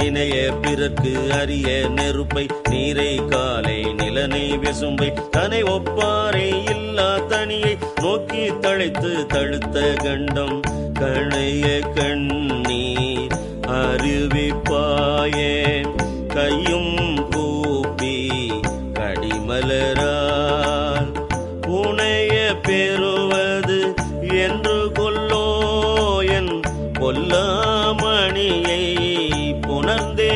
நினைய பிறர்க்கு அரிய நெருப்பை நீரை காலை நிலனை விசும்பை தனை ஒப்பாரை இல்லா தனியை நோக்கி தழைத்து தழுத்த கண்டம் கணைய கண்ணீர் அருவிப்பாயே கையும் கூப்பி கடிமலரால் புனைய பெறுவது என்று கொல்லோ என் பொல்லாமணியை புணர்ந்தே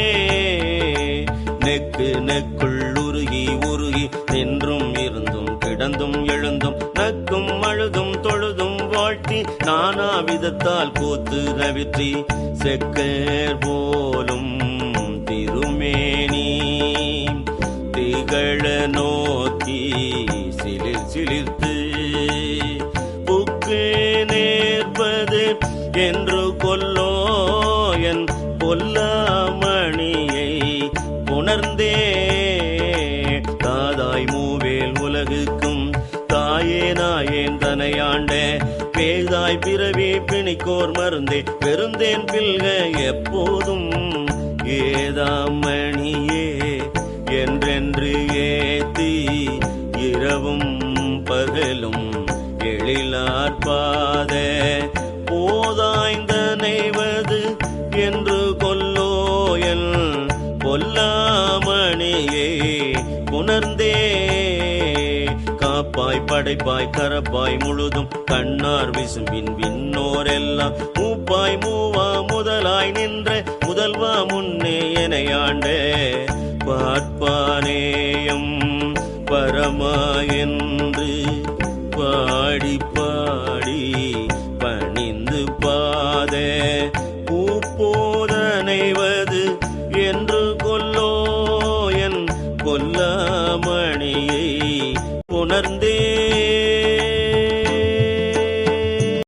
நெக்கு நெக்குள் உருகி உருகி நின்றும் இருந்தும் கிடந்தும் எழுந்தும் நக்கும் அழுதும் தொழுதும் வாழ்த்தி நானா விதத்தால் கூத்து ரவிற்றி செக்கர் போலும் திருமேனி திகழ நோக்கி சிலிர் சிலிர்த்து புக்கு நேர்ப்பது என்று கொல்லோ என் பொல்லாமணியை புணர்ந்தே தாதாய் மூவேல் உலகுக்கும் தாயே நாயேன் தனையாண்ட பேதாய் பிறவி பிணிக்கோர் மருந்தே பெருந்தேன் பில்க எப்போதும் ஏதாமணியே என்றென்று ஏத்தி இரவும் பகலும் எழிலார்பாத போதாய்ந்த நெய்வது என்று கொல்லோ என் பொல்லாமணியே புணர்ந்தே காப்பாய் படைப்பாய் கரப்பாய் முழுதும் கண்ணார் விசும்பின் விண்ணோரெல்லாம் மூப்பாய் மூவா முதலாய் நின்ற முதல்வா முன்னே எனையாண்ட பார்ப்பானேயம் பரமா என்று பாடி